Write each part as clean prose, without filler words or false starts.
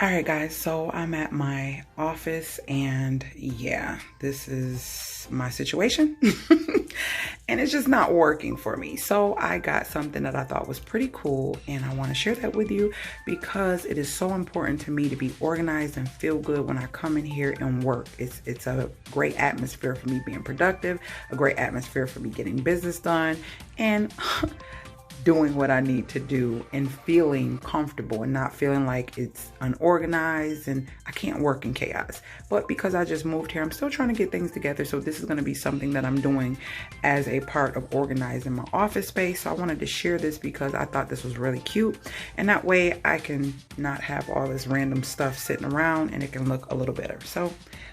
All right, guys, so I'm at my office and yeah, this is my situation. And it's just not working for me. So I got something that I thought was pretty cool and I want to share that with you because it is so important to me to be organized and feel good when I come in here and work. It's a great atmosphere for me being productive, a great atmosphere for me getting business done, and doing what I need to do and feeling comfortable and not feeling like it's unorganized and I can't work in chaos. But because I just moved here, I'm still trying to get things together. So this is going to be something that I'm doing as a part of organizing my office space. So I wanted to share this because I thought this was really cute. And that way I can not have all this random stuff sitting around and it can look a little better. So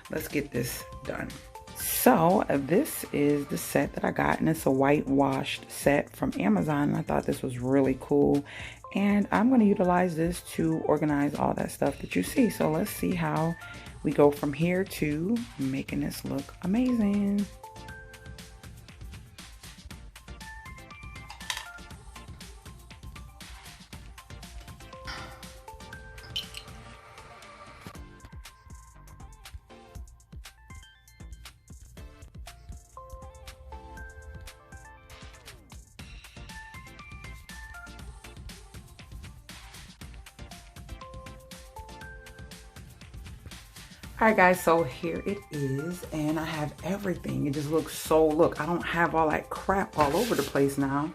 let's get this done. So this is the set that I got, and it's a whitewashed set from Amazon. And I thought this was really cool, and I'm going to utilize this to organize all that stuff that you see. So let's see how we go from here to making this look amazing. All right, guys, so here it is, and I have everything. It just looks so, look, I don't have all that crap all over the place now.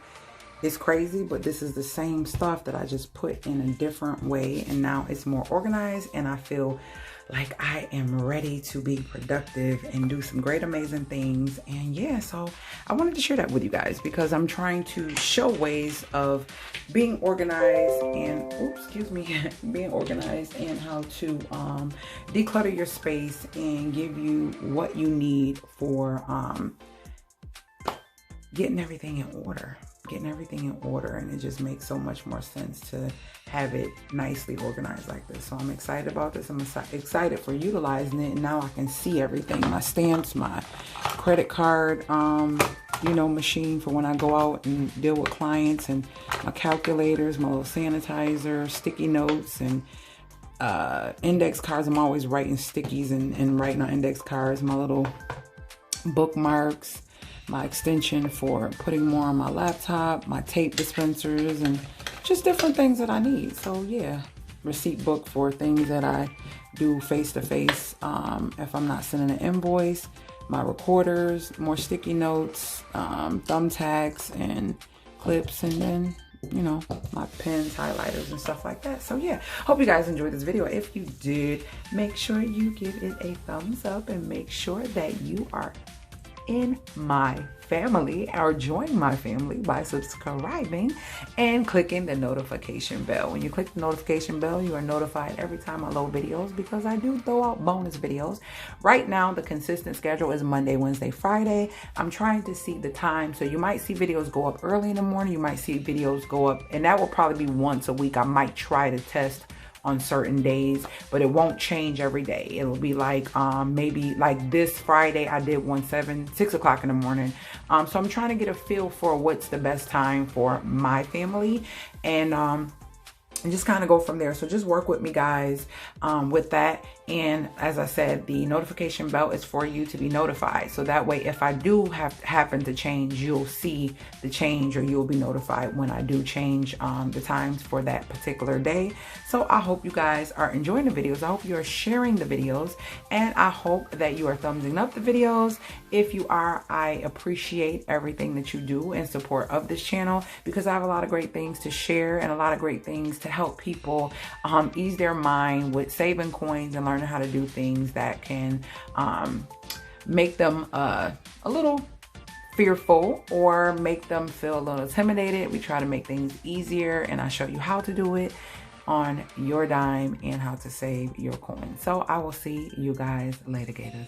It's crazy, but this is the same stuff that I just put in a different way, and now it's more organized, and I feel like I am ready to be productive and do some great, amazing things. And yeah, so I wanted to share that with you guys because I'm trying to show ways of being organized and, oops, excuse me, being organized and how to declutter your space and give you what you need for getting everything in order. And it just makes so much more sense to have it nicely organized like this. So I'm excited about this. I'm excited for utilizing it, and now I can see everything: my stamps, my credit card machine for when I go out and deal with clients, and my calculators, my little sanitizer, sticky notes, and index cards. I'm always writing stickies and writing on index cards, my little bookmarks, my extension for putting more on my laptop, my tape dispensers, and just different things that I need. So yeah, receipt book for things that I do face-to-face if I'm not sending an invoice, my recorders, more sticky notes, thumbtacks and clips, and then my pens, highlighters, and stuff like that. So yeah, hope you guys enjoyed this video. If you did, make sure you give it a thumbs up and make sure that you are in my family or join my family by subscribing and clicking the notification bell. When you click the notification bell, you are notified every time I load videos because I do throw out bonus videos. Right now, the consistent schedule is Monday, Wednesday, Friday. I'm trying to see the time, so you might see videos go up early in the morning. You might see videos go up, and that will probably be once a week. I might try to test on certain days, but it won't change every day. It'll be like maybe like this Friday I did 6 o'clock in the morning. So I'm trying to get a feel for what's the best time for my family, and just kind of go from there. So just work with me, guys, with that. And as I said, the notification bell is for you to be notified. So that way, if I do happen to change, you'll see the change, or you'll be notified when I do change the times for that particular day. So I hope you guys are enjoying the videos. I hope you are sharing the videos, and I hope that you are thumbsing up the videos. If you are, I appreciate everything that you do in support of this channel, because I have a lot of great things to share and a lot of great things to help people ease their mind with saving coins and learning how to do things that can make them a little fearful or make them feel a little intimidated. We try to make things easier, and I show you how to do it on your dime and how to save your coins. So I will see you guys later, Gators.